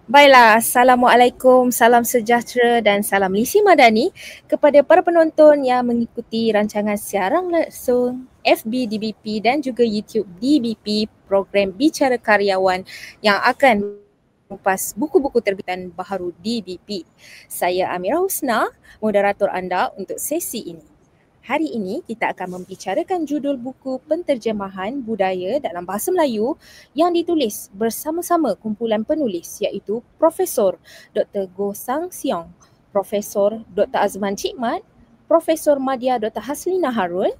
Baiklah, Assalamualaikum, salam sejahtera dan salam Lisi Madani kepada para penonton yang mengikuti rancangan siaran langsung FB DBP dan juga YouTube DBP program Bicara Karyawan yang akan mengupas buku-buku terbitan baharu DBP. Saya Amira Husna, moderator anda untuk sesi ini. Hari ini kita akan membicarakan judul buku penterjemahan budaya dalam bahasa Melayu yang ditulis bersama-sama kumpulan penulis iaitu Profesor Dr. Goh Sang Siong, Profesor Dr. Azman Cikmat, Profesor Madya Dr. Haslina Harun,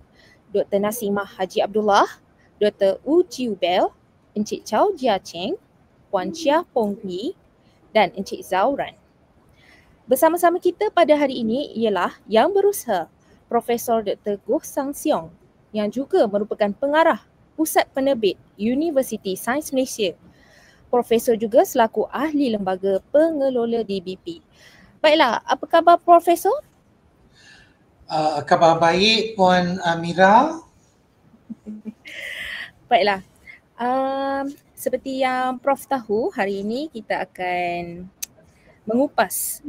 Dr. Nasimah Haji Abdullah, Dr. Wu Chiu Bell, Encik Chow Jia Cheng, Puan Chia Pong Hui dan Encik Zauran. Bersama-sama kita pada hari ini ialah yang berusaha Profesor Dr. Goh Sang Siong yang juga merupakan pengarah Pusat Penerbit Universiti Sains Malaysia. Profesor juga selaku ahli lembaga pengelola DBP. Baiklah, apa khabar Profesor? Khabar baik Puan Amira. Baiklah, seperti yang Prof tahu, hari ini kita akan mengupas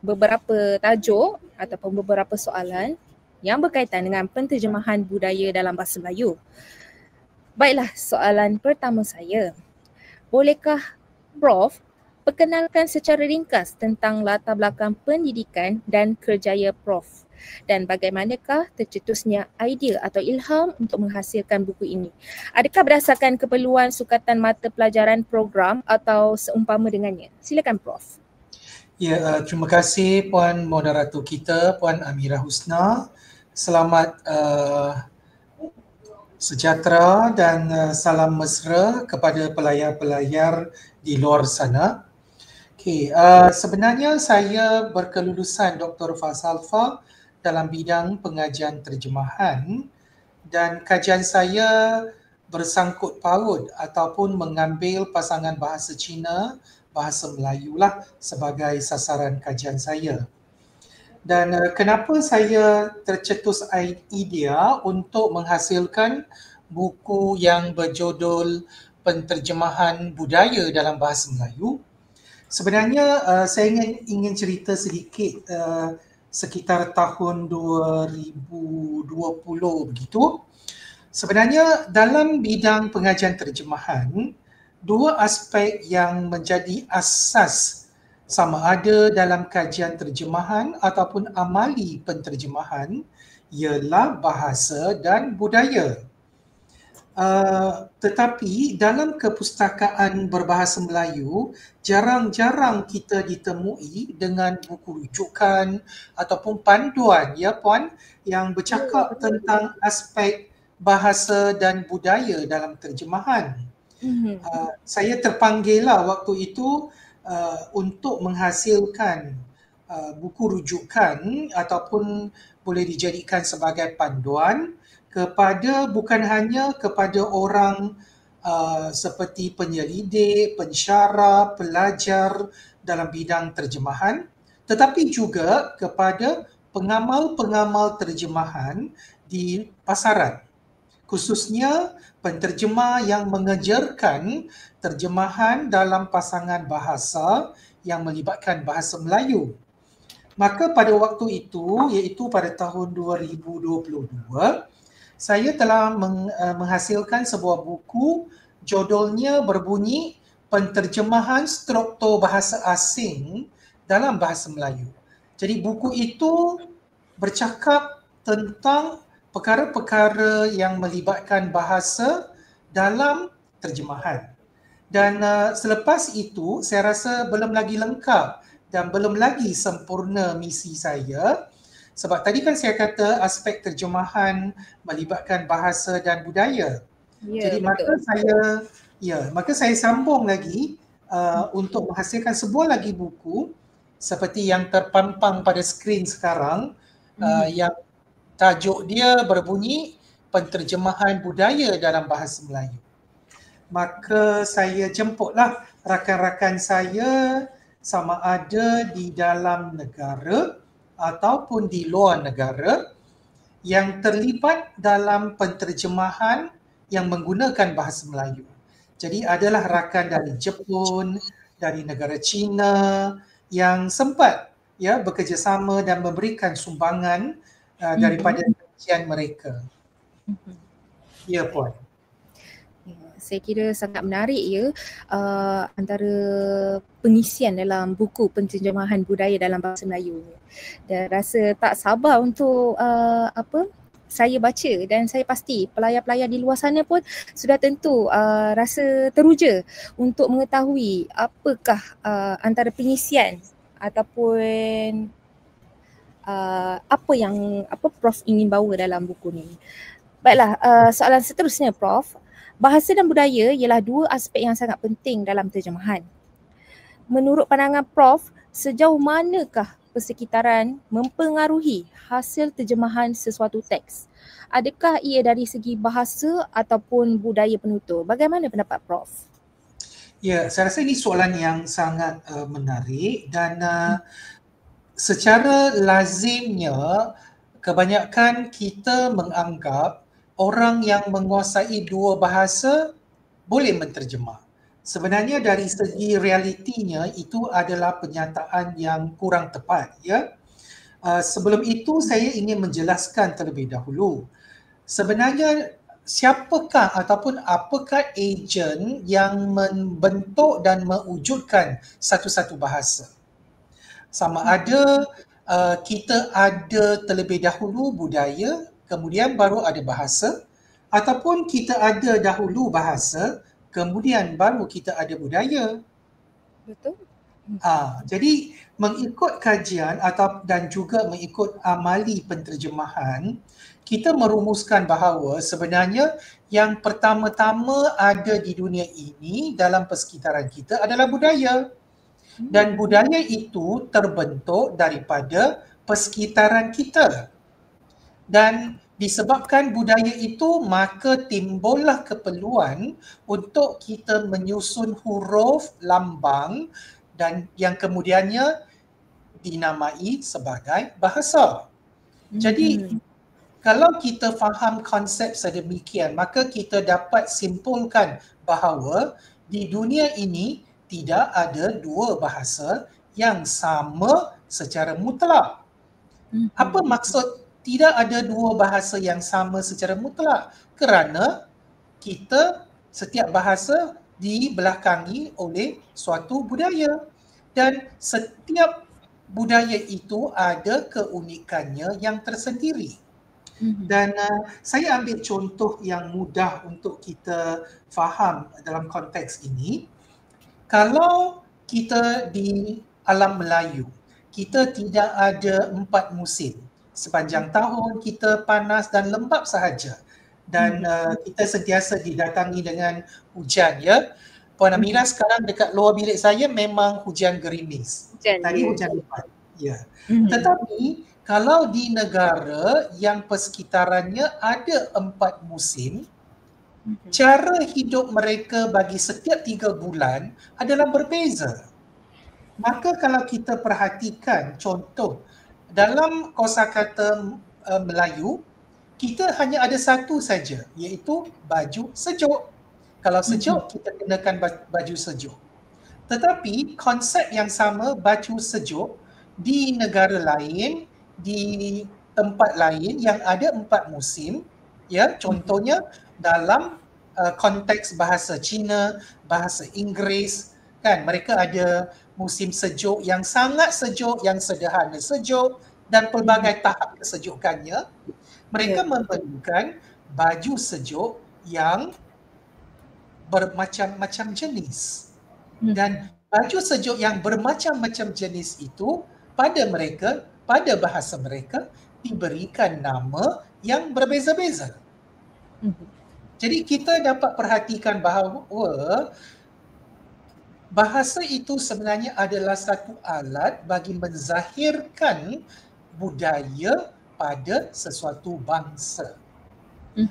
beberapa tajuk ataupun beberapa soalan yang berkaitan dengan penterjemahan budaya dalam bahasa Melayu. Baiklah, soalan pertama saya. Bolehkah Prof perkenalkan secara ringkas tentang latar belakang pendidikan dan kerjaya Prof dan bagaimanakah tercetusnya idea atau ilham untuk menghasilkan buku ini? Adakah berdasarkan keperluan sukatan mata pelajaran program atau seumpama dengannya? Silakan Prof. Ya, terima kasih Puan Moderator kita, Puan Amira Husna. Selamat sejahtera dan salam mesra kepada pelayar-pelayar di luar sana. Sebenarnya saya berkelulusan Dr. Falsafah dalam bidang pengajian terjemahan dan kajian saya bersangkut paut ataupun mengambil pasangan bahasa Cina, bahasa Melayu lah sebagai sasaran kajian saya. Dan kenapa saya tercetus idea untuk menghasilkan buku yang berjudul Penterjemahan Budaya dalam Bahasa Melayu? Sebenarnya saya ingin cerita sedikit sekitar tahun 2020 begitu. Sebenarnya dalam bidang pengajian terjemahan, dua aspek yang menjadi asas sama ada dalam kajian terjemahan ataupun amali penterjemahan ialah bahasa dan budaya. Tetapi dalam kepustakaan berbahasa Melayu, jarang-jarang kita ditemui dengan buku rujukan ataupun panduan, ya Puan, yang bercakap tentang aspek bahasa dan budaya dalam terjemahan. Saya terpanggil lah waktu itu untuk menghasilkan buku rujukan ataupun boleh dijadikan sebagai panduan kepada bukan hanya kepada orang seperti penyelidik, pensyarah, pelajar dalam bidang terjemahan, tetapi juga kepada pengamal-pengamal terjemahan di pasaran, khususnya penterjemah yang mengejarkan terjemahan dalam pasangan bahasa yang melibatkan bahasa Melayu. Maka pada waktu itu, iaitu pada tahun 2022, saya telah menghasilkan sebuah buku, judulnya berbunyi Penterjemahan Struktur Bahasa Asing dalam Bahasa Melayu. Jadi buku itu bercakap tentang perkara-perkara yang melibatkan bahasa dalam terjemahan. Dan selepas itu, saya rasa belum lagi lengkap dan belum lagi sempurna misi saya. Sebab tadi kan saya kata aspek terjemahan melibatkan bahasa dan budaya. Jadi maka saya sambung lagi untuk menghasilkan sebuah lagi buku seperti yang terpampang pada skrin sekarang, yang tajuk dia berbunyi Penterjemahan Budaya dalam Bahasa Melayu. Maka saya jemputlah rakan-rakan saya sama ada di dalam negara ataupun di luar negara yang terlibat dalam penterjemahan yang menggunakan bahasa Melayu. Jadi adalah rakan dari Jepun, dari negara China yang sempat bekerjasama dan memberikan sumbangan daripada kajian mereka. Ya, Puan. Saya kira sangat menarik antara pengisian dalam buku penterjemahan budaya dalam bahasa Melayu. Dan rasa tak sabar untuk saya baca, dan saya pasti pelayar-pelayar di luar sana pun sudah tentu rasa teruja untuk mengetahui apakah antara pengisian ataupun apa Prof ingin bawa dalam buku ni. Baiklah, soalan seterusnya Prof. Bahasa dan budaya ialah dua aspek yang sangat penting dalam terjemahan. Menurut pandangan Prof, sejauh manakah persekitaran mempengaruhi hasil terjemahan sesuatu teks? Adakah ia dari segi bahasa ataupun budaya penutur? Bagaimana pendapat Prof? Ya, saya rasa ini soalan yang sangat menarik dan secara lazimnya kebanyakan kita menganggap orang yang menguasai dua bahasa boleh menterjemah. Sebenarnya dari segi realitinya itu adalah pernyataan yang kurang tepat, ya. Sebelum itu saya ingin menjelaskan terlebih dahulu. Sebenarnya siapakah ataupun apakah ejen yang membentuk dan mewujudkan satu-satu bahasa? Sama ada kita ada terlebih dahulu budaya, kemudian baru ada bahasa, ataupun kita ada dahulu bahasa, kemudian baru kita ada budaya. Betul. Jadi mengikut kajian dan juga mengikut amali penterjemahan, kita merumuskan bahawa sebenarnya yang pertama-tama ada di dunia ini dalam persekitaran kita adalah budaya. Dan budaya itu terbentuk daripada persekitaran kita. Dan disebabkan budaya itu, maka timbullah keperluan untuk kita menyusun huruf lambang dan yang kemudiannya dinamai sebagai bahasa. Jadi kalau kita faham konsep sedemikian, maka kita dapat simpulkan bahawa di dunia ini tidak ada dua bahasa yang sama secara mutlak. Apa maksud tidak ada dua bahasa yang sama secara mutlak? Kerana setiap bahasa dibelakangi oleh suatu budaya dan setiap budaya itu ada keunikannya yang tersendiri. Dan saya ambil contoh yang mudah untuk kita faham dalam konteks ini. Kalau kita di alam Melayu, kita tidak ada 4 musim. Sepanjang tahun kita panas dan lembap sahaja. Dan kita sentiasa didatangi dengan hujan, ya. Puan Amira, sekarang dekat luar bilik saya memang hujan gerimis. Tadi hujan lebat. Ya. Tetapi kalau di negara yang persekitarannya ada 4 musim, cara hidup mereka bagi setiap 3 bulan adalah berbeza. Maka kalau kita perhatikan contoh dalam kosakata Melayu, kita hanya ada satu saja, iaitu baju sejuk. Kalau sejuk, kita kenakan baju sejuk. Tetapi konsep yang sama, baju sejuk, di negara lain, di tempat lain yang ada 4 musim, ya, contohnya dalam konteks bahasa Cina, bahasa Inggeris, kan, mereka ada musim sejuk yang sangat sejuk, yang sederhana sejuk dan pelbagai tahap kesejukannya. Mereka memerlukan baju sejuk yang bermacam-macam jenis. Dan baju sejuk yang bermacam-macam jenis itu pada bahasa mereka diberikan nama yang berbeza-beza. Jadi kita dapat perhatikan bahawa bahasa itu sebenarnya adalah satu alat bagi menzahirkan budaya pada sesuatu bangsa.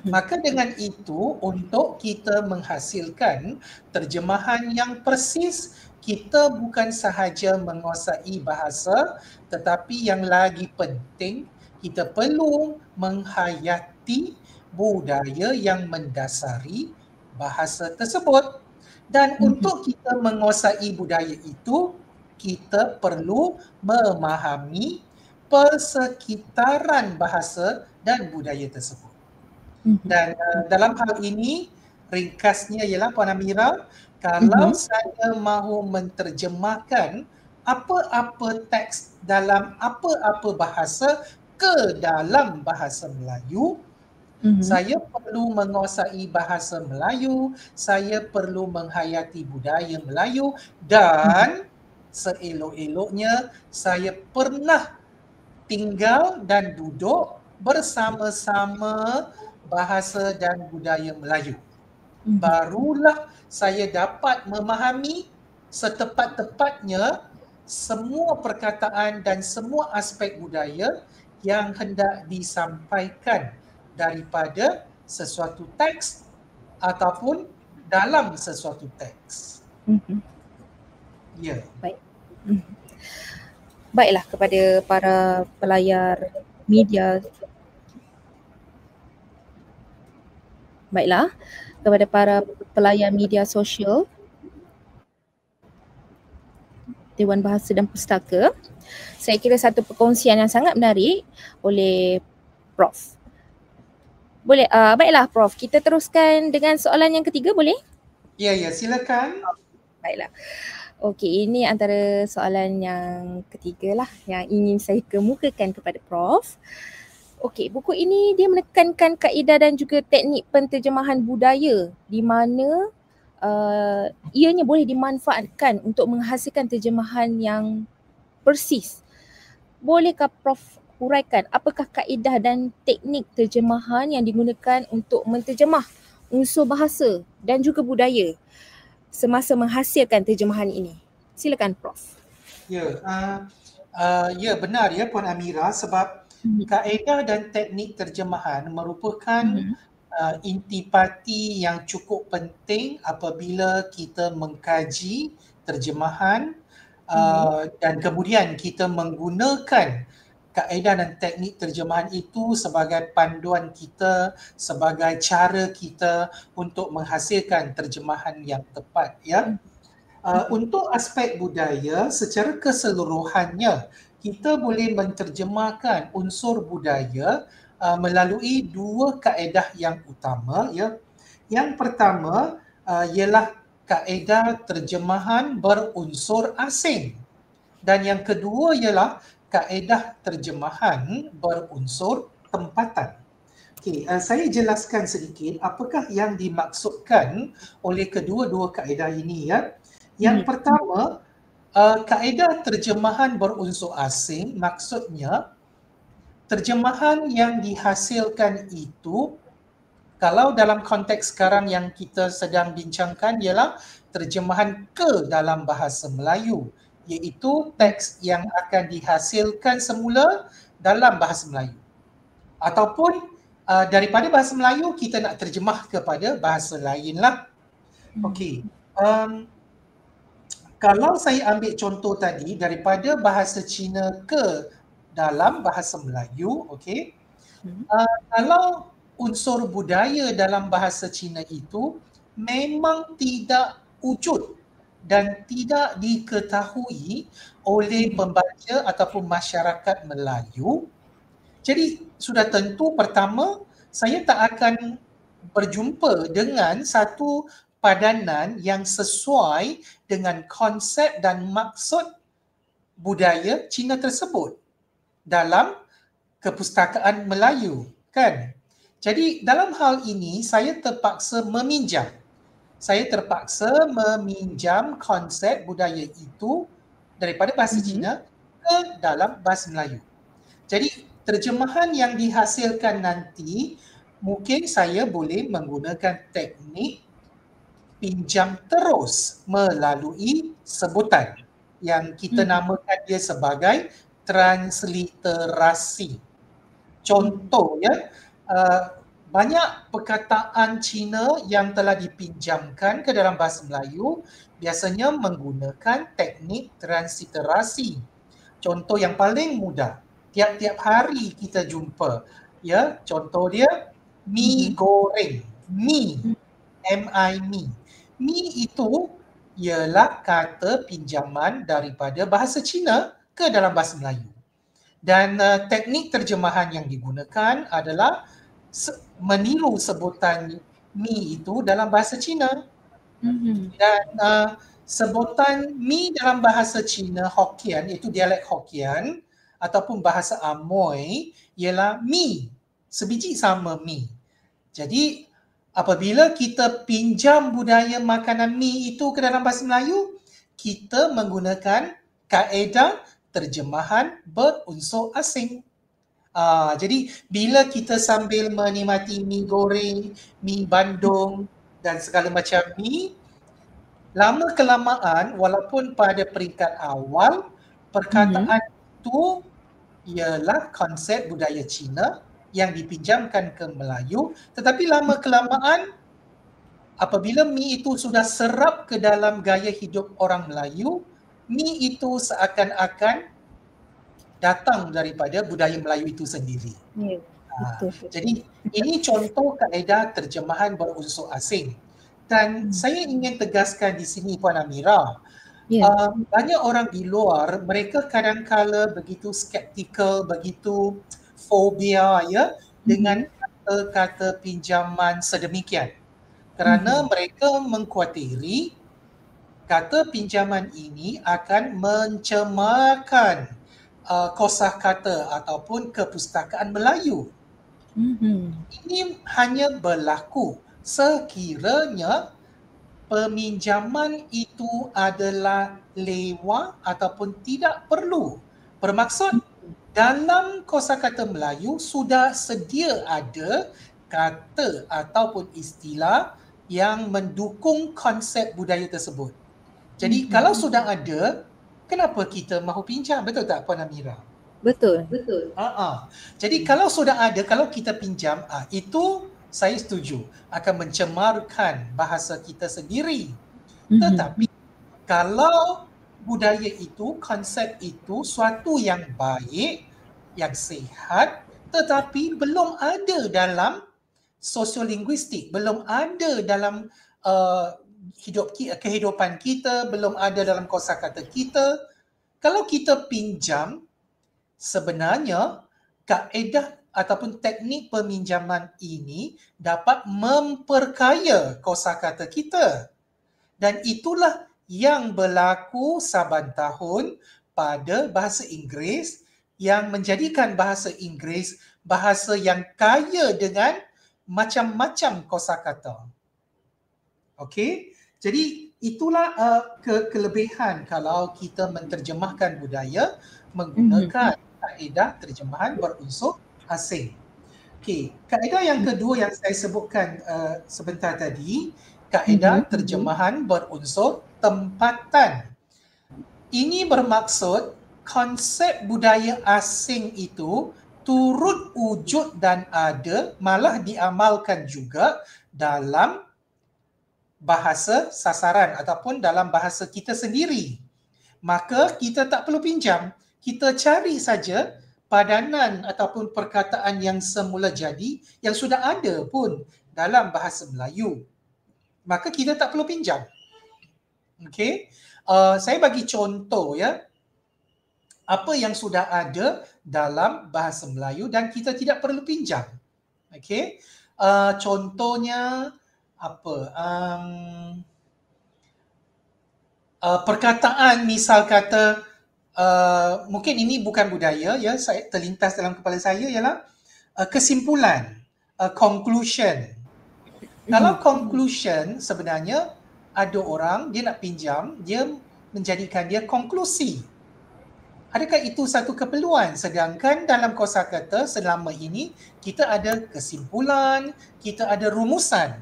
Maka dengan itu, untuk kita menghasilkan terjemahan yang persis, kita bukan sahaja menguasai bahasa, tetapi yang lagi penting, kita perlu menghayati budaya yang mendasari bahasa tersebut. Dan untuk kita menguasai budaya itu, kita perlu memahami persekitaran bahasa dan budaya tersebut. Dan dalam hal ini, ringkasnya ialah Puan Amira, kalau saya mahu menterjemahkan apa-apa teks dalam apa-apa bahasa ke dalam bahasa Melayu, saya perlu menguasai bahasa Melayu, saya perlu menghayati budaya Melayu dan seelok-eloknya saya pernah tinggal dan duduk bersama-sama bahasa dan budaya Melayu. Barulah saya dapat memahami setepat-tepatnya semua perkataan dan semua aspek budaya yang hendak disampaikan daripada sesuatu teks ataupun dalam sesuatu teks. Ya. Baik. Baiklah, kepada para pelayar media. Baiklah, kepada para pelayar media sosial Dewan Bahasa dan Pustaka, saya kira satu perkongsian yang sangat menarik oleh Prof. Boleh, baiklah Prof, kita teruskan dengan soalan yang ketiga, boleh? Ya, silakan. Baiklah. Okey, ini antara soalan yang ketiga lah yang ingin saya kemukakan kepada Prof. Okey, buku ini dia menekankan kaedah dan juga teknik penterjemahan budaya di mana ianya boleh dimanfaatkan untuk menghasilkan terjemahan yang persis. Bolehkah Prof huraikan apakah kaedah dan teknik terjemahan yang digunakan untuk menterjemah unsur bahasa dan juga budaya semasa menghasilkan terjemahan ini? Silakan Prof. Ya, benar ya Puan Amira, sebab kaedah dan teknik terjemahan merupakan intipati yang cukup penting apabila kita mengkaji terjemahan dan kemudian kita menggunakan kaedah dan teknik terjemahan itu sebagai panduan kita, sebagai cara kita untuk menghasilkan terjemahan yang tepat ya. Untuk aspek budaya secara keseluruhannya, kita boleh menterjemahkan unsur budaya melalui dua kaedah yang utama ya. Yang pertama ialah kaedah terjemahan berunsur asing dan yang kedua ialah kaedah terjemahan berunsur tempatan. Okey, saya jelaskan sedikit apakah yang dimaksudkan oleh kedua-dua kaedah ini ya. Yang pertama, kaedah terjemahan berunsur asing maksudnya terjemahan yang dihasilkan itu, kalau dalam konteks sekarang yang kita sedang bincangkan ialah terjemahan ke dalam bahasa Melayu, iaitu teks yang akan dihasilkan semula dalam bahasa Melayu. Ataupun daripada bahasa Melayu kita nak terjemah kepada bahasa lain lah. Okey. Kalau saya ambil contoh tadi daripada bahasa Cina ke dalam bahasa Melayu, okey. Kalau unsur budaya dalam bahasa Cina itu memang tidak wujud dan tidak diketahui oleh pembaca ataupun masyarakat Melayu, jadi sudah tentu pertama saya tak akan berjumpa dengan satu padanan yang sesuai dengan konsep dan maksud budaya Cina tersebut dalam kepustakaan Melayu, kan? Jadi dalam hal ini saya terpaksa meminjam konsep budaya itu daripada bahasa Cina ke dalam bahasa Melayu. Jadi terjemahan yang dihasilkan nanti mungkin saya boleh menggunakan teknik pinjam terus melalui sebutan yang kita namakan dia sebagai transliterasi. Contoh ya, banyak perkataan Cina yang telah dipinjamkan ke dalam bahasa Melayu biasanya menggunakan teknik transliterasi. Contoh yang paling mudah, tiap-tiap hari kita jumpa ya, contoh dia mi goreng, mi M-I-Me. Me itu ialah kata pinjaman daripada bahasa Cina ke dalam bahasa Melayu. Dan teknik terjemahan yang digunakan adalah meniru sebutan me itu dalam bahasa Cina. Dan sebutan me dalam bahasa Cina Hokkien, iaitu dialek Hokkien ataupun bahasa Amoy, ialah mi, sebiji sama mi. Jadi apabila kita pinjam budaya makanan mi itu ke dalam bahasa Melayu, kita menggunakan kaedah terjemahan berunsur asing. Jadi bila kita sambil menikmati mi goreng, mi bandung dan segala macam mi, lama kelamaan walaupun pada peringkat awal perkataan itu ialah konsep budaya Cina yang dipinjamkan ke Melayu, tetapi lama kelamaan apabila mi itu sudah serap ke dalam gaya hidup orang Melayu, mi itu seakan-akan datang daripada budaya Melayu itu sendiri. Jadi ini contoh kaedah terjemahan berunsur asing. Dan saya ingin tegaskan di sini Puan Amira, banyak orang di luar, mereka kadang-kala begitu skeptikal, begitu fobia ya dengan kata-kata pinjaman sedemikian. Kerana mereka mengkhuatiri kata pinjaman ini akan mencemarkan kosakata ataupun kepustakaan Melayu. Ini hanya berlaku sekiranya peminjaman itu adalah lewa ataupun tidak perlu. Bermaksud dalam kosakata Melayu sudah sedia ada kata ataupun istilah yang mendukung konsep budaya tersebut. Jadi kalau sudah ada, kenapa kita mahu pinjam? Betul tak Puan Amira? Betul. Jadi kalau sudah ada, kalau kita pinjam, itu saya setuju akan mencemarkan bahasa kita sendiri. Tetapi kalau budaya itu, konsep itu suatu yang baik, yang sihat, tetapi belum ada dalam sosiolinguistik, belum ada dalam kehidupan kita, belum ada dalam kosakata kita. Kalau kita pinjam, sebenarnya kaedah ataupun teknik peminjaman ini dapat memperkaya kosakata kita. Dan itulah yang berlaku saban tahun pada bahasa Inggeris yang menjadikan bahasa Inggeris bahasa yang kaya dengan macam-macam kosakata. Okey, jadi itulah kelebihan kalau kita menterjemahkan budaya menggunakan kaedah terjemahan berunsur asing. Okey, kaedah yang kedua yang saya sebutkan sebentar tadi, kaedah terjemahan berunsur tempatan. Ini bermaksud konsep budaya asing itu turut wujud dan ada, malah diamalkan juga dalam bahasa sasaran ataupun dalam bahasa kita sendiri. Maka kita tak perlu pinjam, kita cari saja padanan ataupun perkataan yang semula jadi yang sudah ada pun dalam bahasa Melayu. Maka kita tak perlu pinjam. Okey, saya bagi contoh ya, apa yang sudah ada dalam bahasa Melayu dan kita tidak perlu pinjam. Okey, contohnya apa? Perkataan misal kata, mungkin ini bukan budaya ya, saya terlintas dalam kepala saya ialah kesimpulan, conclusion. Kalau conclusion sebenarnya ada orang dia nak pinjam, dia menjadikan dia konklusi. Adakah itu satu keperluan? Sedangkan dalam kosakata selama ini kita ada kesimpulan, kita ada rumusan.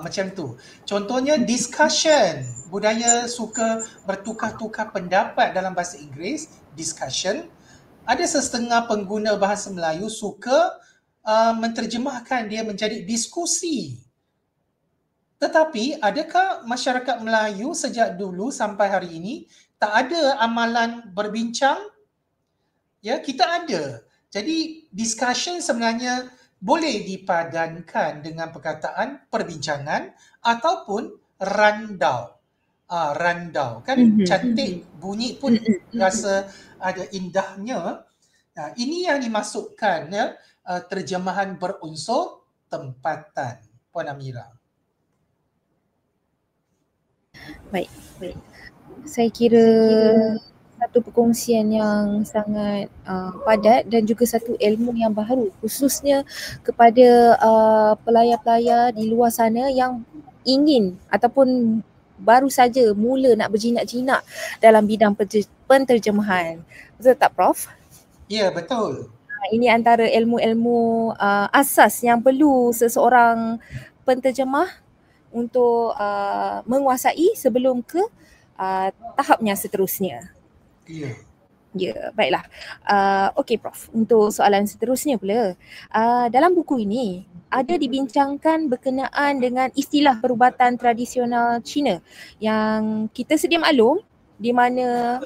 Macam tu. Contohnya discussion. Budaya suka bertukar-tukar pendapat dalam bahasa Inggeris, discussion. Ada setengah pengguna bahasa Melayu suka menterjemahkan dia menjadi diskusi. Tetapi adakah masyarakat Melayu sejak dulu sampai hari ini tak ada amalan berbincang? Ya, kita ada. Jadi discussion sebenarnya boleh dipadankan dengan perkataan perbincangan ataupun randau. Randau kan cantik, bunyi pun rasa ada indahnya. Ini yang dimasukkan terjemahan berunsur tempatan, Puan Amira. Baik. Saya kira satu perkongsian yang sangat padat dan juga satu ilmu yang baru, khususnya kepada pelayar-pelayar di luar sana yang ingin ataupun baru saja mula nak berjinak-jinak dalam bidang penterjemahan. Betul tak, Prof? Ya, betul. Ini antara ilmu-ilmu asas yang perlu seseorang penterjemah untuk menguasai sebelum ke tahapnya seterusnya. Ya. Ya, baiklah. Okey, Prof. Untuk soalan seterusnya pula, dalam buku ini ada dibincangkan berkenaan dengan istilah perubatan tradisional Cina yang kita sedia maklum di mana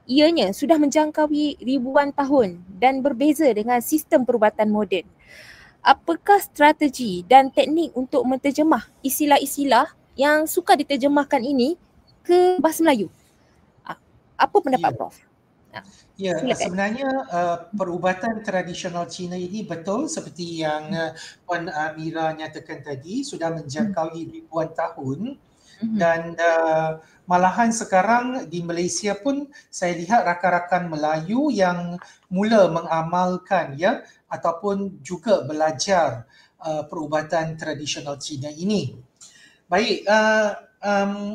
ianya sudah menjangkaui ribuan tahun dan berbeza dengan sistem perubatan moden. Apakah strategi dan teknik untuk menterjemah istilah-istilah yang suka diterjemahkan ini ke bahasa Melayu? Apa pendapat Prof? Ya, sebenarnya perubatan tradisional Cina ini betul seperti yang Puan Amira nyatakan tadi, sudah menjangkaui ribuan tahun dan malahan sekarang di Malaysia pun saya lihat rakan-rakan Melayu yang mula mengamalkan ataupun juga belajar perubatan tradisional Cina ini. Baik,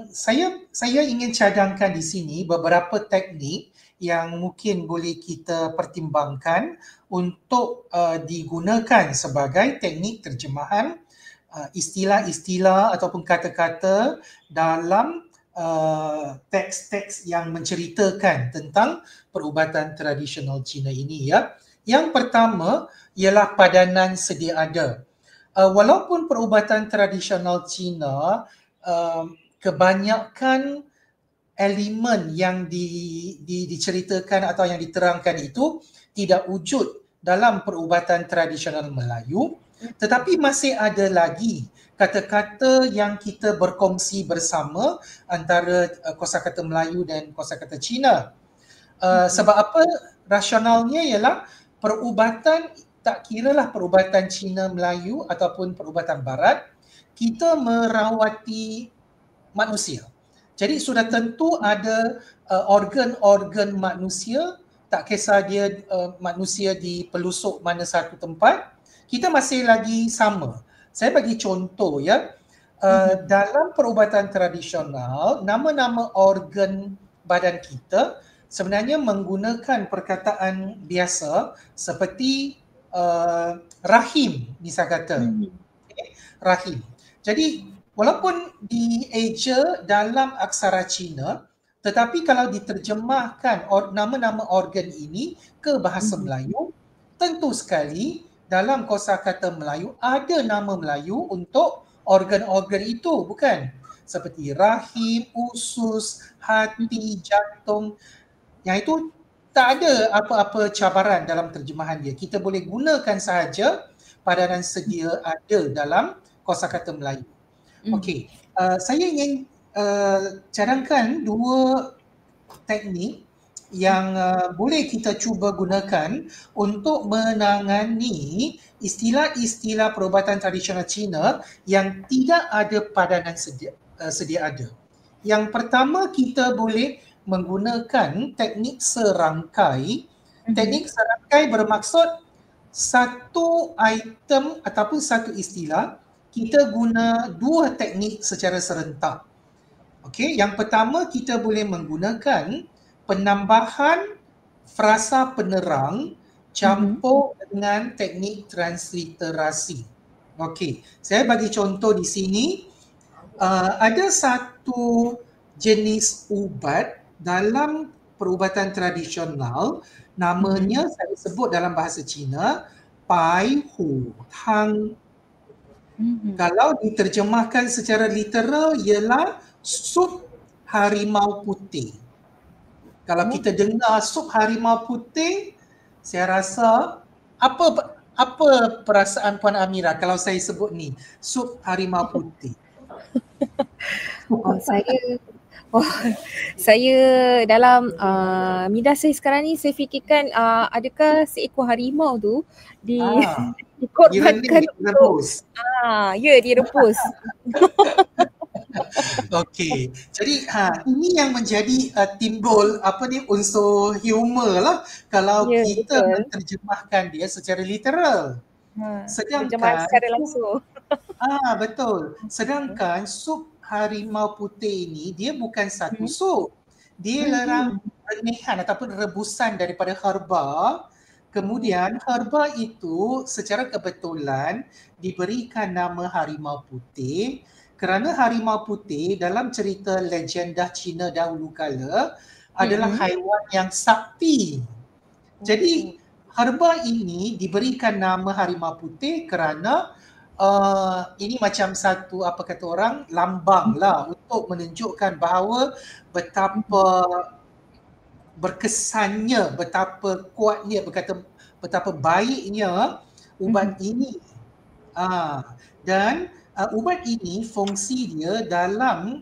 saya ingin cadangkan di sini beberapa teknik yang mungkin boleh kita pertimbangkan untuk digunakan sebagai teknik terjemahan istilah-istilah ataupun kata-kata dalam teks-teks yang menceritakan tentang perubatan tradisional Cina ini ya. Yang pertama ialah padanan sedia ada. Walaupun perubatan tradisional Cina kebanyakan elemen yang diceritakan atau yang diterangkan itu tidak wujud dalam perubatan tradisional Melayu, tetapi masih ada lagi kata-kata yang kita berkongsi bersama antara kosakata Melayu dan kosakata Cina. Sebab apa? Rasionalnya ialah perubatan, tak kiralah perubatan Cina Melayu ataupun perubatan Barat, kita merawati manusia. Jadi sudah tentu ada organ-organ manusia, tak kisah dia manusia di pelusuk mana satu tempat, kita masih lagi sama. Saya bagi contoh ya, dalam perubatan tradisional, nama-nama organ badan kita sebenarnya menggunakan perkataan biasa seperti rahim, misal kata. Rahim. Jadi walaupun dieja dalam aksara Cina, tetapi kalau diterjemahkan nama-nama organ ini ke bahasa Melayu, tentu sekali dalam kosakata Melayu ada nama Melayu untuk organ-organ itu, bukan? Seperti rahim, usus, hati, jantung. Yang itu tak ada apa-apa cabaran dalam terjemahan dia. Kita boleh gunakan sahaja padanan sedia ada dalam kosakata Melayu. Okey, saya ingin cadangkan dua teknik yang boleh kita cuba gunakan untuk menangani istilah-istilah perubatan tradisional Cina yang tidak ada padanan sedia ada. Yang pertama, kita boleh menggunakan teknik serangkai. Teknik serangkai bermaksud satu item ataupun satu istilah kita guna dua teknik secara serentak. Okey, yang pertama kita boleh menggunakan penambahan frasa penerang campur dengan teknik transliterasi. Okey, saya bagi contoh di sini. Ada satu jenis ubat dalam perubatan tradisional, namanya saya sebut dalam bahasa Cina Pai Hu Tang. Kalau diterjemahkan secara literal ialah sup harimau putih. Kalau kita dengar sup harimau putih, saya rasa apa perasaan Puan Amira kalau saya sebut ni, sup harimau putih? Oh, oh, saya dalam minda saya sekarang ni saya fikirkan adakah seekor harimau tu dikorbankan untuk direbus. Direbus. Okey. Jadi ini yang menjadi timbul unsur humor lah kalau kita betul. menterjemahkan dia secara literal. Terjemahan secara langsung. Betul. Sedangkan sup harimau putih ini dia bukan satu sup. Dia renehan ataupun rebusan daripada herba. Kemudian herba itu secara kebetulan diberikan nama harimau putih kerana harimau putih dalam cerita legenda Cina dahulu kala adalah haiwan yang sakti. Jadi herba ini diberikan nama harimau putih kerana ini macam satu lambang lah untuk menunjukkan bahawa betapa berkesannya, betapa kuatnya, betapa baiknya ubat ini. Dan ubat ini fungsi dia dalam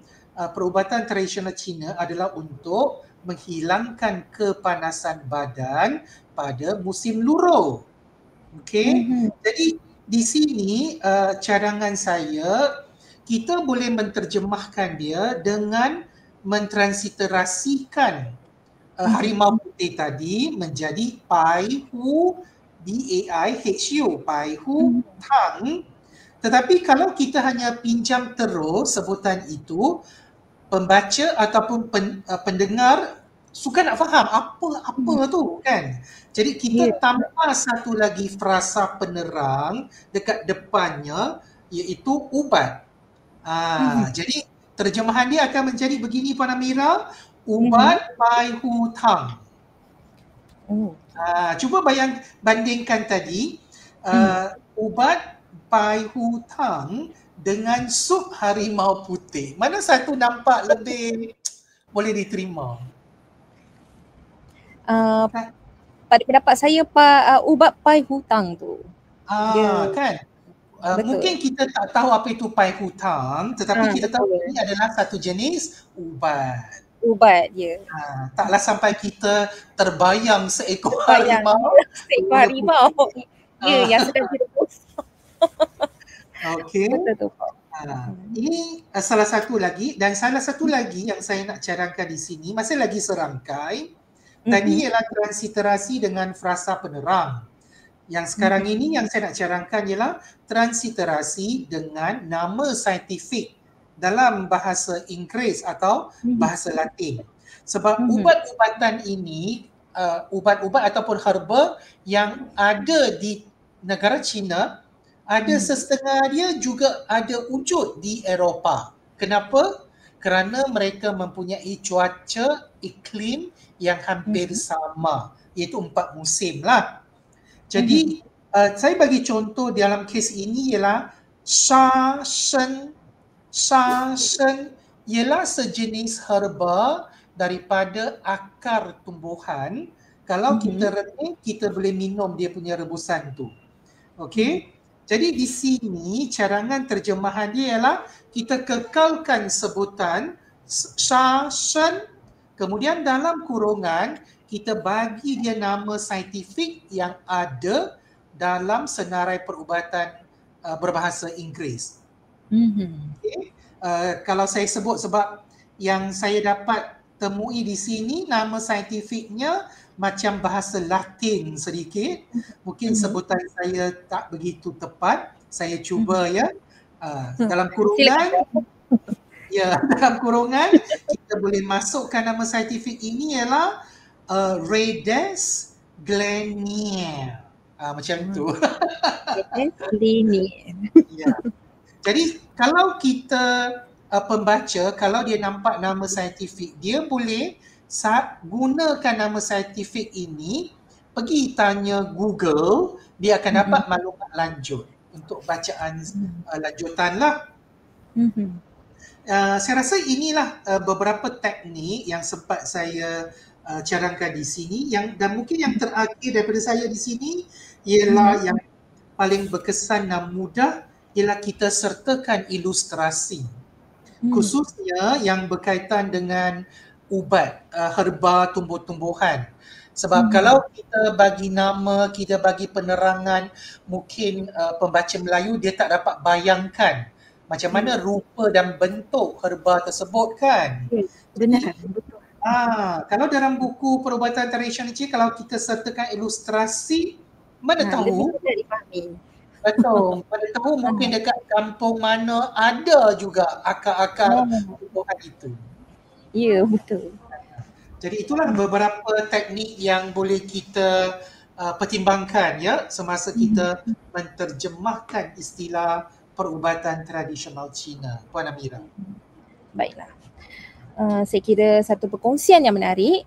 perubatan tradisional Cina adalah untuk menghilangkan kepanasan badan pada musim luruh. Okey. Jadi di sini cadangan saya, kita boleh menterjemahkan dia dengan mentransliterasikan harimau putih tadi menjadi Pai Hu Daihu, Pai Hu Tang. Tetapi kalau kita hanya pinjam terus sebutan itu, pembaca ataupun pendengar suka nak faham apa tu kan. Jadi kita tambah satu lagi frasa penerang dekat depannya, iaitu ubat. Jadi terjemahan dia akan menjadi begini Puan Amira, ubat Pai Hu Tang. Cuba bandingkan tadi ubat Pai Hu Tang dengan sup harimau putih. Mana satu nampak lebih boleh diterima? Pada pendapat saya ubat Pai Hu Tang tu. Kan? Mungkin kita tak tahu apa itu Pai Hu Tang, tetapi kita tahu ini adalah satu jenis ubat. Ubat dia. Taklah sampai kita terbayang seekor harimau. Seekor harimau. Yang sedang direbus. Okey. Ini salah satu lagi, dan salah satu lagi yang saya nak cadangkan di sini, masih lagi serangkai. Tadi ialah transliterasi dengan frasa penerang. Yang sekarang ini yang saya nak cadangkan ialah transliterasi dengan nama saintifik dalam bahasa Inggeris atau bahasa Latin. Sebab ubat-ubatan ini, ubat-ubat ataupun herba yang ada di negara China, ada sesetengah dia juga ada wujud di Eropah. Kenapa? Kerana mereka mempunyai cuaca iklim yang hampir sama, iaitu 4 musim lah. Jadi saya bagi contoh dalam kes ini ialah sha shen. Sha shen ialah sejenis herba daripada akar tumbuhan. Kalau kita reting, kita boleh minum dia punya rebusan tu. Okey. Jadi di sini cadangan terjemahan dia ialah kita kekalkan sebutan sha shen, kemudian dalam kurungan kita bagi dia nama saintifik yang ada dalam senarai perubatan berbahasa Inggeris. Okay. Kalau saya sebut, sebab yang saya dapat temui di sini nama saintifiknya macam bahasa Latin sedikit, mungkin sebutan saya tak begitu tepat, saya cuba dalam kurungan dalam kurungan kita boleh masukkan nama saintifik ini ialah Rhedes glenier, macam tu. Jadi kalau kita pembaca, kalau dia nampak nama saintifik, dia boleh gunakan nama saintifik ini, pergi tanya Google, dia akan dapat maklumat lanjut untuk bacaan lanjutan lah. Saya rasa inilah beberapa teknik yang sempat saya cadangkan di sini, dan mungkin yang terakhir daripada saya di sini ialah yang paling berkesan dan mudah ialah kita sertakan ilustrasi. Khususnya yang berkaitan dengan ubat, herba, tumbuh-tumbuhan. Sebab kalau kita bagi nama, kita bagi penerangan, mungkin pembaca Melayu dia tak dapat bayangkan macam mana rupa dan bentuk herba tersebut kan. Benar, betul. Kalau dalam buku perubatan tradisional ni, kalau kita sertakan ilustrasi, mana tahu lebih mudah dipahami. betul, mana tahu mungkin dekat kampung mana ada juga akar-akar tumbuhan itu. Ya, betul. Jadi itulah beberapa teknik yang boleh kita pertimbangkan ya semasa kita menterjemahkan istilah perubatan tradisional Cina. Puan Amira. Baiklah. Saya kira satu perkongsian yang menarik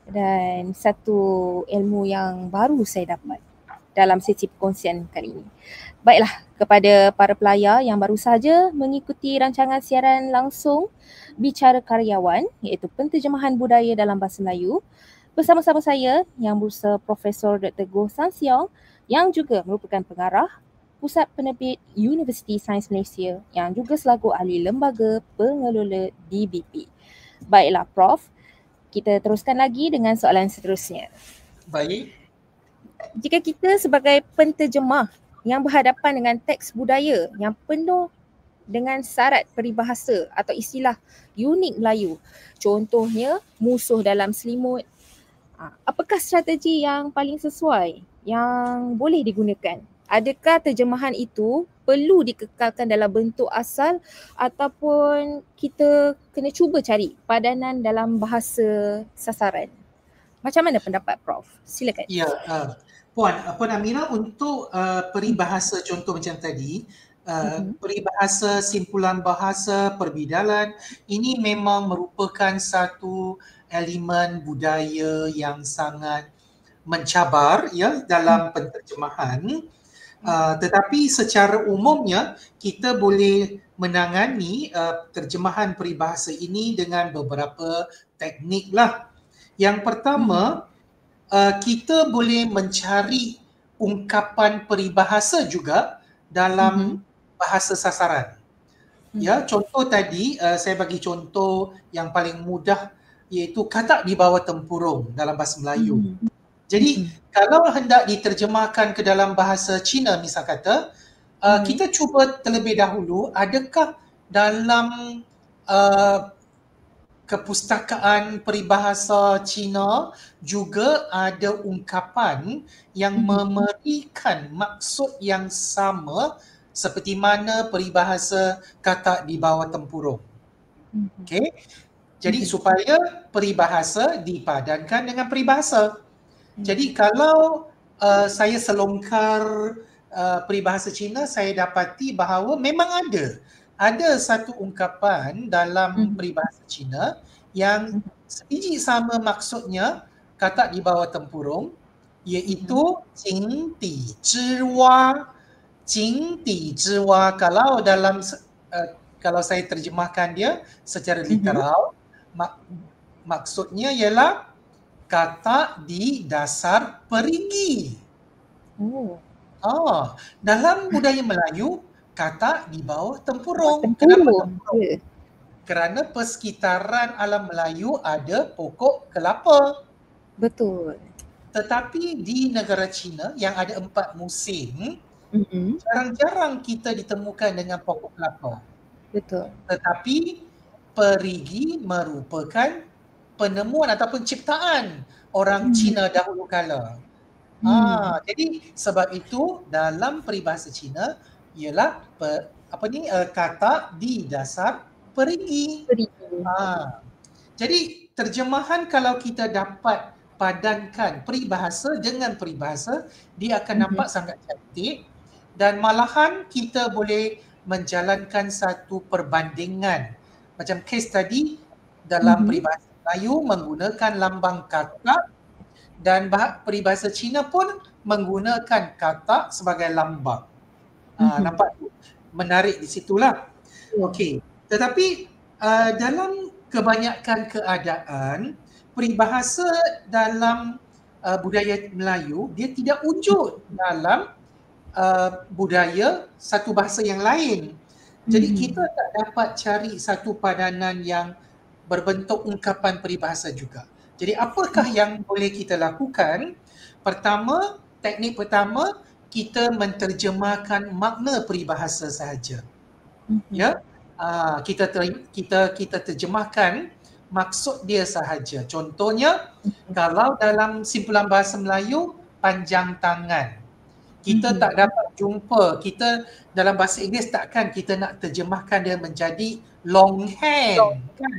dan satu ilmu yang baru saya dapat dalam sesi perkongsian kali ini. Baiklah, kepada para pelayar yang baru saja mengikuti rancangan siaran langsung Bicara Karyawan iaitu penterjemahan budaya dalam bahasa Melayu bersama-sama saya yang berusaha Profesor Dr. Goh San Siong yang juga merupakan pengarah Pusat Penerbit Universiti Sains Malaysia yang juga selaku ahli lembaga pengelola DBP. Baiklah Prof, kita teruskan lagi dengan soalan seterusnya. Baik. Jika kita sebagai penterjemah yang berhadapan dengan teks budaya yang penuh dengan syarat peribahasa atau istilah unik Melayu, contohnya musuh dalam selimut, apakah strategi yang paling sesuai yang boleh digunakan? Adakah terjemahan itu perlu dikekalkan dalam bentuk asal ataupun kita kena cuba cari padanan dalam bahasa sasaran? Macam mana pendapat Prof? Silakan. Ya, Puan Amira, untuk peribahasa contoh macam tadi, peribahasa, simpulan bahasa, perbidalan, ini memang merupakan satu elemen budaya yang sangat mencabar ya dalam penterjemahan. Tetapi secara umumnya kita boleh menangani terjemahan peribahasa ini dengan beberapa teknik lah. Yang pertama, kita boleh mencari ungkapan peribahasa juga dalam bahasa sasaran. Ya, contoh tadi saya bagi contoh yang paling mudah iaitu katak di bawah tempurung dalam bahasa Melayu. Jadi kalau hendak diterjemahkan ke dalam bahasa Cina misal kata, kita cuba terlebih dahulu adakah dalam kepustakaan peribahasa Cina juga ada ungkapan yang memberikan maksud yang sama seperti mana peribahasa katak di bawah tempurung. Okey. Jadi supaya peribahasa dipadankan dengan peribahasa. Jadi kalau saya selongkar peribahasa Cina, saya dapati bahawa memang ada satu ungkapan dalam peribahasa Cina yang sebiji sama maksudnya katak di bawah tempurung, iaitu jing di zhiwa. Jing di zhiwa, kalau dalam kalau saya terjemahkan dia secara literal, maksudnya ialah katak di dasar perigi. Dalam budaya Melayu, katak di bawah tempurung. Kenapa tempurung? Kerana persekitaran alam Melayu ada pokok kelapa. Betul. Tetapi di negara Cina yang ada 4 musim, jarang-jarang kita ditemukan dengan pokok kelapa. Betul. Tetapi perigi merupakan penemuan ataupun ciptaan orang Cina dahulu kala. Jadi sebab itu dalam peribahasa Cina ialah katak di dasar perigi. Jadi terjemahan kalau kita dapat padankan peribahasa dengan peribahasa, dia akan nampak sangat cantik dan malahan kita boleh menjalankan satu perbandingan. Macam kes tadi dalam peribahasa Melayu menggunakan lambang katak dan peribahasa Cina pun menggunakan katak sebagai lambang. Nampak menarik di situlah. Okey. Tetapi dalam kebanyakan keadaan peribahasa dalam budaya Melayu dia tidak wujud dalam budaya satu bahasa yang lain. Jadi kita tak dapat cari satu padanan yang berbentuk ungkapan peribahasa juga. Jadi apakah yang boleh kita lakukan? Pertama, teknik pertama, kita menterjemahkan makna peribahasa sahaja. Ya, kita terjemahkan maksud dia sahaja. Contohnya, kalau dalam simpulan bahasa Melayu, panjang tangan. Kita tak dapat jumpa, kita dalam bahasa Inggeris takkan kita nak terjemahkan dia menjadi long hand. Kan?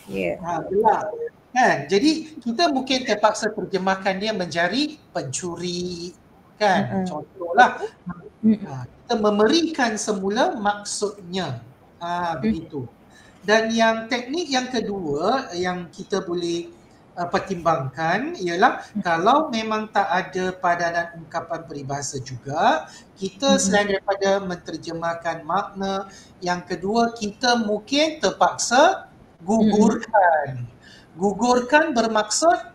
Gelap. Kan? Jadi kita mungkin terpaksa terjemahkan dia menjadi pencuri. Kan? Contohlah. Kita memberikan semula maksudnya. Begitu. Dan yang teknik yang kedua yang kita boleh pertimbangkan ialah kalau memang tak ada padanan ungkapan peribahasa juga, kita selain daripada menterjemahkan makna, yang kedua kita mungkin terpaksa gugurkan. Gugurkan bermaksud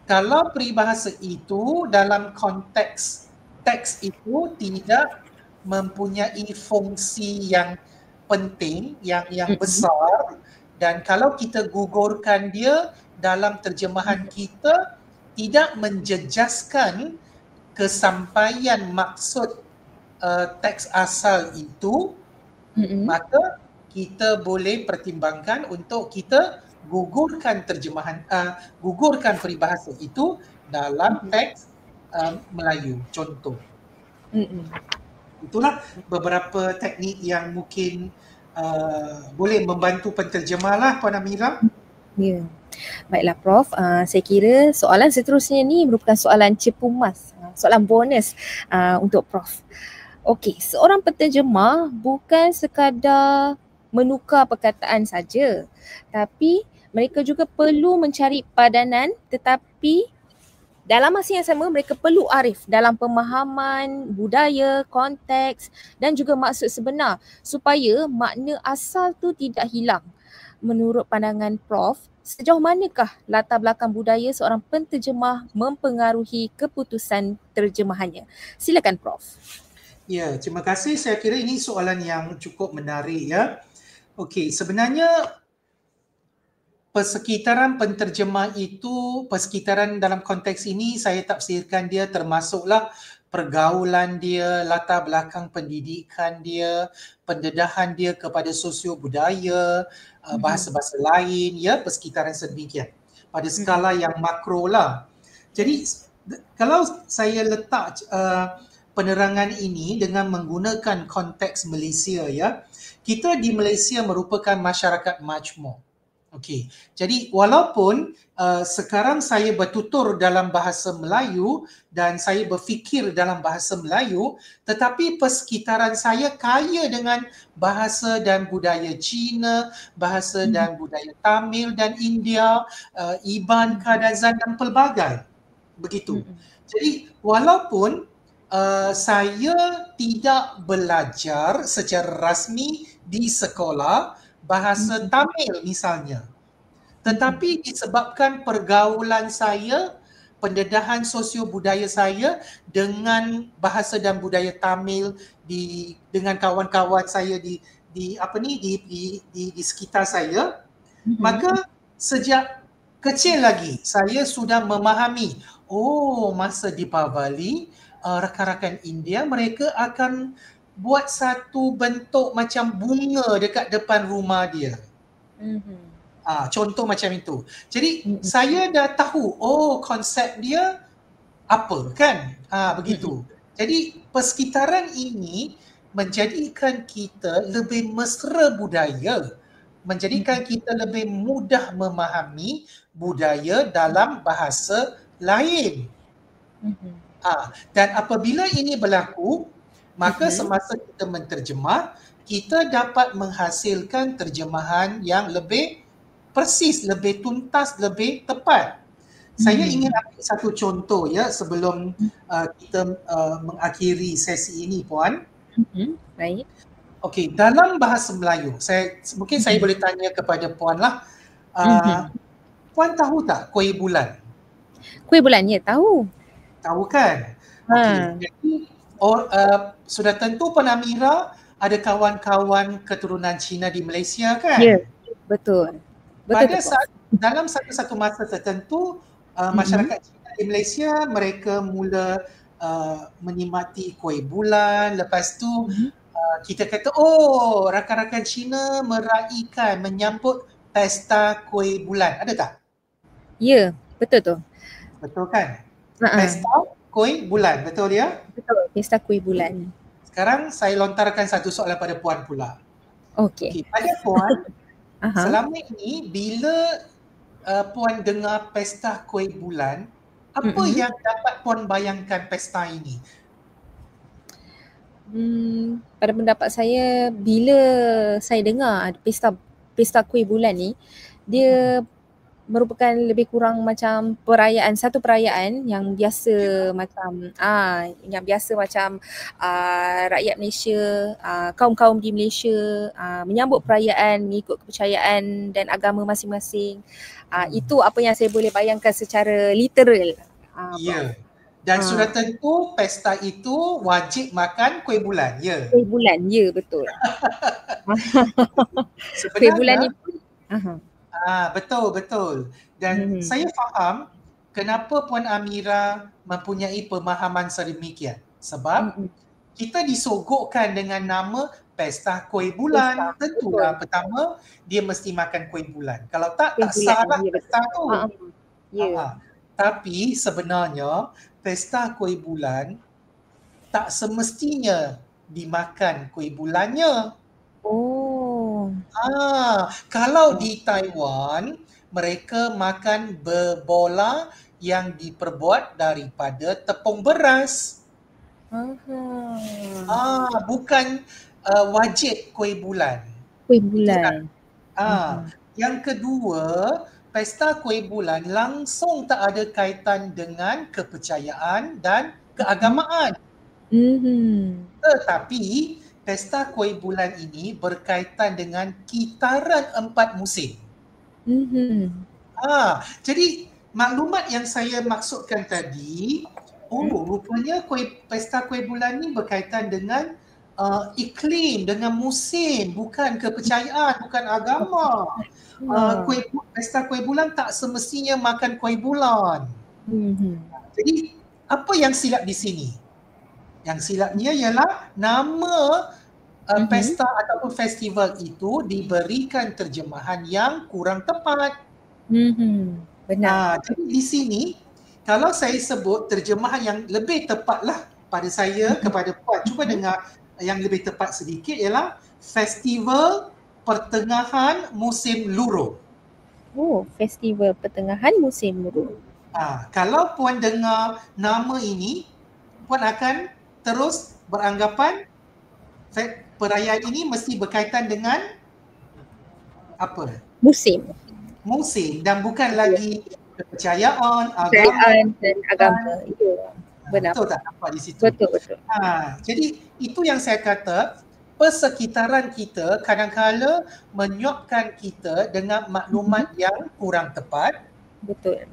kalau peribahasa itu dalam konteks teks itu tidak mempunyai fungsi yang penting, yang besar, dan kalau kita gugurkan dia dalam terjemahan kita tidak menjejaskan kesampaian maksud teks asal itu, maka kita boleh pertimbangkan untuk kita gugurkan terjemahan, gugurkan peribahasa itu dalam teks Melayu. Contoh. Itulah beberapa teknik yang mungkin boleh membantu penterjemah lah, Puan Amira. Ya. Baiklah Prof, saya kira soalan seterusnya ni merupakan soalan cepu mas, soalan bonus untuk Prof. Okey, seorang penterjemah bukan sekadar menukar perkataan saja, tapi mereka juga perlu mencari padanan, tetapi dalam masa yang sama mereka perlu arif dalam pemahaman budaya, konteks dan juga maksud sebenar supaya makna asal tu tidak hilang. Menurut pandangan Prof, sejauh manakah latar belakang budaya seorang penterjemah mempengaruhi keputusan terjemahannya? Silakan Prof. Ya, terima kasih. Saya kira ini soalan yang cukup menarik ya. Okey, sebenarnya persekitaran penterjemah itu, persekitaran dalam konteks ini saya tafsirkan dia termasuklah pergaulan dia, latar belakang pendidikan dia, pendedahan dia kepada sosio budaya, bahasa-bahasa lain, ya, persekitaran sedemikian pada skala yang makro lah. Jadi kalau saya letak penerangan ini dengan menggunakan konteks Malaysia, ya, kita di Malaysia merupakan masyarakat majmuk. Okey, jadi walaupun sekarang saya bertutur dalam bahasa Melayu dan saya berfikir dalam bahasa Melayu, tetapi persekitaran saya kaya dengan bahasa dan budaya Cina, bahasa dan budaya Tamil dan India, Iban, Kadazan dan pelbagai. Begitu. Jadi walaupun saya tidak belajar secara rasmi di sekolah bahasa Tamil misalnya, tetapi disebabkan pergaulan saya, pendedahan sosio budaya saya dengan bahasa dan budaya Tamil dengan kawan-kawan saya di sekitar saya, maka sejak kecil lagi saya sudah memahami, oh, masa Deepavali rakan-rakan India mereka akan buat satu bentuk macam bunga dekat depan rumah dia. Contoh macam itu. Jadi saya dah tahu, oh, konsep dia apa, kan? Begitu. Jadi persekitaran ini menjadikan kita lebih mesra budaya, menjadikan kita lebih mudah memahami budaya dalam bahasa lain. Dan apabila ini berlaku, maka semasa kita menterjemah, kita dapat menghasilkan terjemahan yang lebih persis, lebih tuntas, lebih tepat. Saya ingin ambil satu contoh ya sebelum kita mengakhiri sesi ini, Puan. Baik. Okey, dalam bahasa Melayu, mungkin saya boleh tanya kepada Puan lah. Puan tahu tak kuih bulan? Kuih bulan, ya, tahu. Tahu kan? Okey, jadi sudah tentu Puan Amira ada kawan-kawan keturunan Cina di Malaysia kan? Ya, betul. Betul Pada tu Prof. dalam satu-satu masa tertentu masyarakat Cina di Malaysia mereka mula menikmati kuih bulan, lepas tu kita kata rakan-rakan Cina meraihkan menyambut pesta kuih bulan, ada tak? Ya, betul tu. Betul kan? Ha-ha. Pesta kuih bulan, betul ya? Betul, pesta kuih bulan. Sekarang saya lontarkan satu soalan pada Puan pula. Okey. Pada Puan, Aha. selama ini bila Puan dengar pesta kuih bulan, apa yang dapat Puan bayangkan pesta ini? Pada pendapat saya, bila saya dengar ada pesta kuih bulan ni, dia merupakan lebih kurang macam satu perayaan yang biasa macam rakyat Malaysia, kaum-kaum di Malaysia menyambut perayaan mengikut kepercayaan dan agama masing-masing. Itu apa yang saya boleh bayangkan secara literal. Ya. Dan sudah tentu pesta itu wajib makan kuih bulan, ya? Kuih bulan, ya, betul. Kuih bulan ni pun betul. Dan saya faham kenapa Puan Amira mempunyai pemahaman sedemikian. Sebab kita disogokkan dengan nama pesta kuih bulan. Tentulah pertama dia mesti makan kuih bulan. Kalau tak salah pesta tu. Tapi sebenarnya pesta kuih bulan tak semestinya dimakan kuih bulannya. Kalau di Taiwan, mereka makan berbola yang diperbuat daripada tepung beras. Bukan wajib kuih bulan. Kuih bulan. Yang kedua, pesta kuih bulan langsung tak ada kaitan dengan kepercayaan dan keagamaan. Tetapi pesta kuih bulan ini berkaitan dengan kitaran 4 musim. Jadi maklumat yang saya maksudkan tadi, rupanya pesta kuih bulan ni berkaitan dengan iklim, dengan musim, bukan kepercayaan, bukan agama. Pesta kuih bulan tak semestinya makan kuih bulan. Jadi apa yang silap di sini? Yang silapnya ialah nama pesta ataupun festival itu diberikan terjemahan yang kurang tepat. Benar. Jadi di sini kalau saya sebut terjemahan yang lebih tepatlah pada saya kepada Puan, cuba dengar yang lebih tepat sedikit ialah Festival Pertengahan Musim Luruh. Festival Pertengahan Musim Luruh. Kalau Puan dengar nama ini, Puan akan terus beranggapan perayaan ini mesti berkaitan dengan apa? Musim dan bukan lagi kepercayaan, agama. Benar. Betul tak nampak di situ? Betul. Jadi itu yang saya kata, persekitaran kita kadang-kala menyuapkan kita dengan maklumat yang kurang tepat. Betul.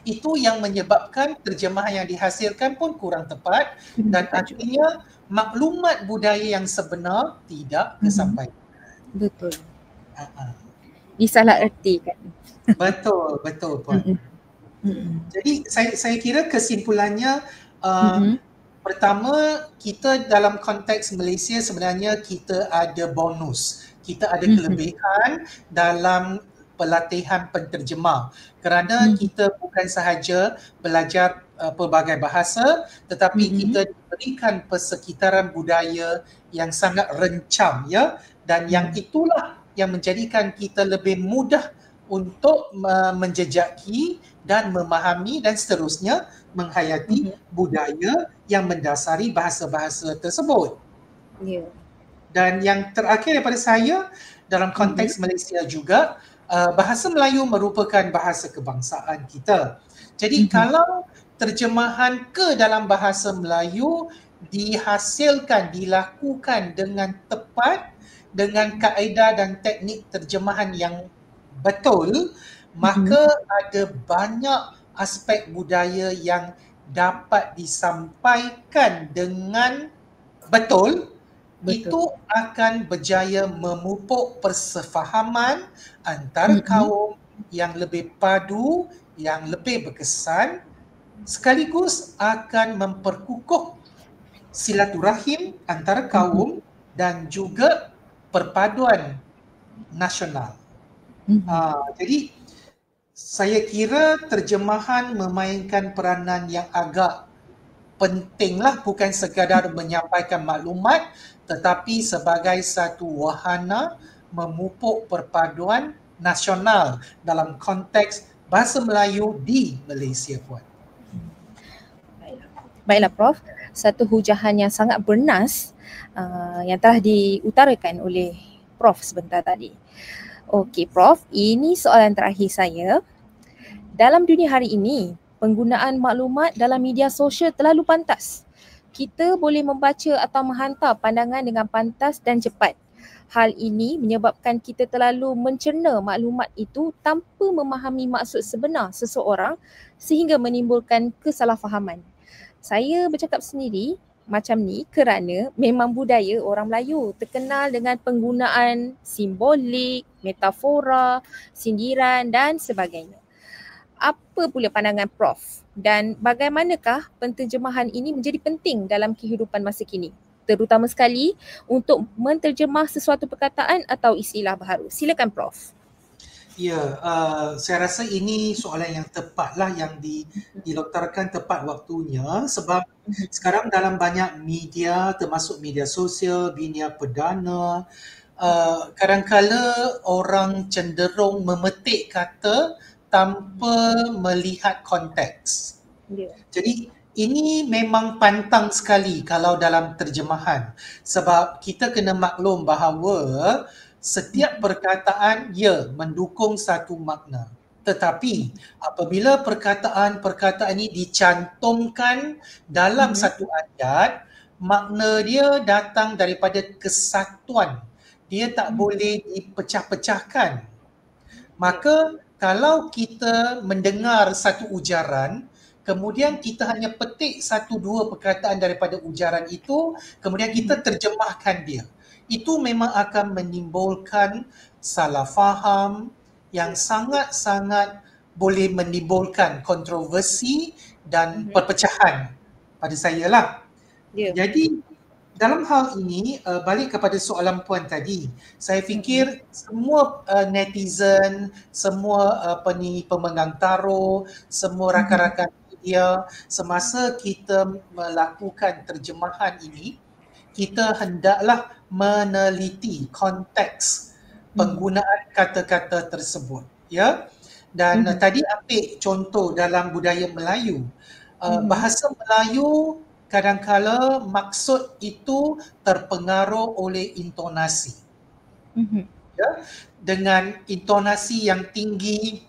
Itu yang menyebabkan terjemahan yang dihasilkan pun kurang tepat dan akhirnya maklumat budaya yang sebenar tidak kesampaian. Betul. Disalah ertikan. Betul Puan. Jadi saya kira kesimpulannya pertama, kita dalam konteks Malaysia sebenarnya kita ada bonus. Kita ada kelebihan dalam pelatihan penterjemah kerana kita bukan sahaja belajar pelbagai bahasa tetapi kita diberikan persekitaran budaya yang sangat rencam, ya, dan yang itulah yang menjadikan kita lebih mudah untuk menjejaki dan memahami dan seterusnya menghayati budaya yang mendasari bahasa-bahasa tersebut. Dan yang terakhir daripada saya dalam konteks Malaysia juga, bahasa Melayu merupakan bahasa kebangsaan kita. Jadi kalau terjemahan ke dalam bahasa Melayu dilakukan dengan tepat, dengan kaedah dan teknik terjemahan yang betul, maka ada banyak aspek budaya yang dapat disampaikan dengan betul, itu akan berjaya memupuk persefahaman antara kaum yang lebih padu, yang lebih berkesan, sekaligus akan memperkukuh silaturahim antara kaum dan juga perpaduan nasional. Jadi saya kira terjemahan memainkan peranan yang agak pentinglah, bukan sekadar menyampaikan maklumat tetapi sebagai satu wahana memupuk perpaduan nasional dalam konteks bahasa Melayu di Malaysia, Puan. Baiklah Prof, satu hujahan yang sangat bernas yang telah diutarakan oleh Prof sebentar tadi. Okey Prof, ini soalan terakhir saya. Dalam dunia hari ini, penggunaan maklumat dalam media sosial terlalu pantas. Kita boleh membaca atau menghantar pandangan dengan pantas dan cepat. Hal ini menyebabkan kita terlalu mencerna maklumat itu tanpa memahami maksud sebenar seseorang sehingga menimbulkan kesalahfahaman. Saya bercakap sendiri macam ni kerana memang budaya orang Melayu terkenal dengan penggunaan simbolik, metafora, sindiran dan sebagainya. Apa pula pandangan Prof dan bagaimanakah penterjemahan ini menjadi penting dalam kehidupan masa kini, terutama sekali untuk menterjemah sesuatu perkataan atau istilah baharu? Silakan Prof. Ya, saya rasa ini soalan yang tepatlah, yang dilontarkan tepat waktunya, sebab sekarang dalam banyak media, termasuk media sosial, media perdana, kadang-kala orang cenderung memetik kata tanpa melihat konteks. Jadi ini memang pantang sekali kalau dalam terjemahan, sebab kita kena maklum bahawa setiap perkataan mendukung satu makna. Tetapi apabila perkataan ini dicantumkan dalam satu ayat, makna dia datang daripada kesatuan. Dia tak boleh dipecah-pecahkan. Maka kalau kita mendengar satu ujaran, kemudian kita hanya petik satu dua perkataan daripada ujaran itu, kemudian kita terjemahkan dia, itu memang akan menimbulkan salah faham yang sangat-sangat boleh menimbulkan kontroversi dan perpecahan pada saya lah. Jadi dalam hal ini, balik kepada soalan Puan tadi, saya fikir semua netizen, semua pemegang taruh, semua rakan-rakan media, semasa kita melakukan terjemahan ini, kita hendaklah meneliti konteks penggunaan kata-kata tersebut, ya. Dan tadi ambil contoh dalam budaya Melayu, bahasa Melayu kadang-kala maksud itu terpengaruh oleh intonasi. Ya, dengan intonasi yang tinggi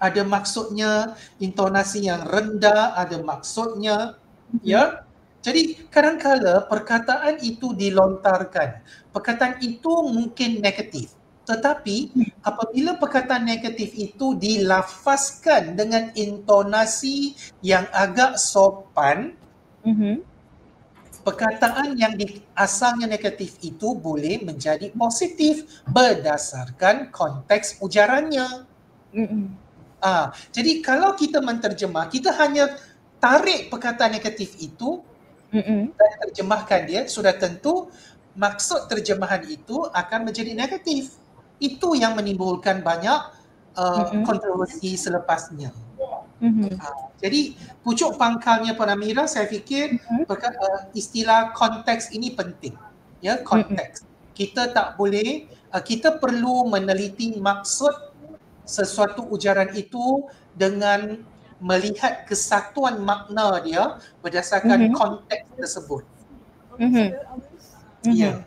ada maksudnya, intonasi yang rendah ada maksudnya, ya. Jadi kadang-kala perkataan itu dilontarkan. Perkataan itu mungkin negatif. Tetapi apabila perkataan negatif itu dilafazkan dengan intonasi yang agak sopan, perkataan yang asalnya negatif itu boleh menjadi positif berdasarkan konteks ujarannya. Jadi kalau kita menterjemah, kita hanya tarik perkataan negatif itu dan terjemahkan dia, sudah tentu maksud terjemahan itu akan menjadi negatif. Itu yang menimbulkan banyak kontroversi selepasnya. Jadi pucuk pangkalnya Puan Amira, saya fikir istilah konteks ini penting. Ya, konteks. Kita tak boleh, kita perlu meneliti maksud sesuatu ujaran itu dengan melihat kesatuan makna dia berdasarkan konteks tersebut. Ya.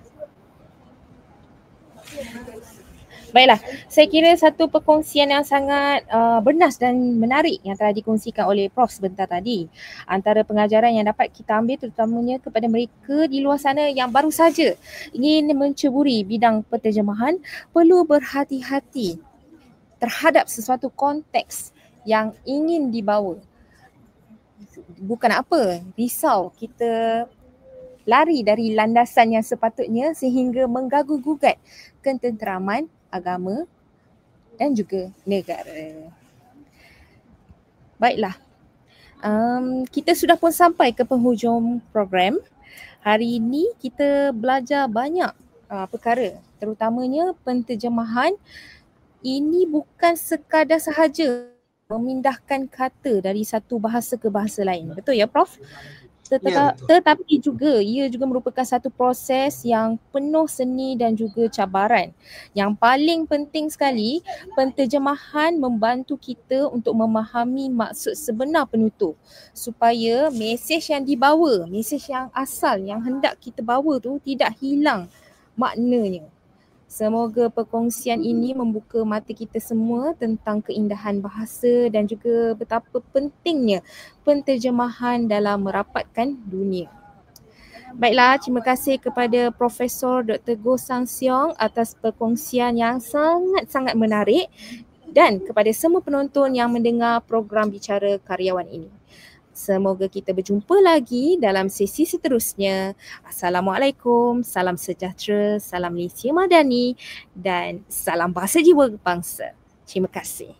Baiklah, saya kira satu perkongsian yang sangat bernas dan menarik yang telah dikongsikan oleh Prof sebentar tadi. Antara pengajaran yang dapat kita ambil terutamanya kepada mereka di luar sana yang baru saja ingin menceburi bidang penterjemahan, perlu berhati-hati terhadap sesuatu konteks yang ingin dibawa. bukan apa, risau, kita lari dari landasan yang sepatutnya sehingga menggaguh-gugat ketenteraman agama dan juga negara. Baiklah, kita sudah pun sampai ke penghujung program. Hari ini kita belajar banyak perkara, terutamanya penterjemahan. Ini bukan sekadar sahaja memindahkan kata dari satu bahasa ke bahasa lain. Betul ya, Prof? Tetapi juga ia juga merupakan satu proses yang penuh seni dan juga cabaran. Yang paling penting sekali, penterjemahan membantu kita untuk memahami maksud sebenar penutur supaya mesej yang dibawa, mesej yang asal yang hendak kita bawa tu tidak hilang maknanya. Semoga perkongsian ini membuka mata kita semua tentang keindahan bahasa dan juga betapa pentingnya penterjemahan dalam merapatkan dunia. Baiklah, terima kasih kepada Profesor Dr. Goh Sang Siong atas perkongsian yang sangat-sangat menarik dan kepada semua penonton yang mendengar program Bicara Karyawan ini. Semoga kita berjumpa lagi dalam sesi seterusnya. Assalamualaikum, salam sejahtera, salam Malaysia Madani dan salam bahasa jiwa bangsa. Terima kasih.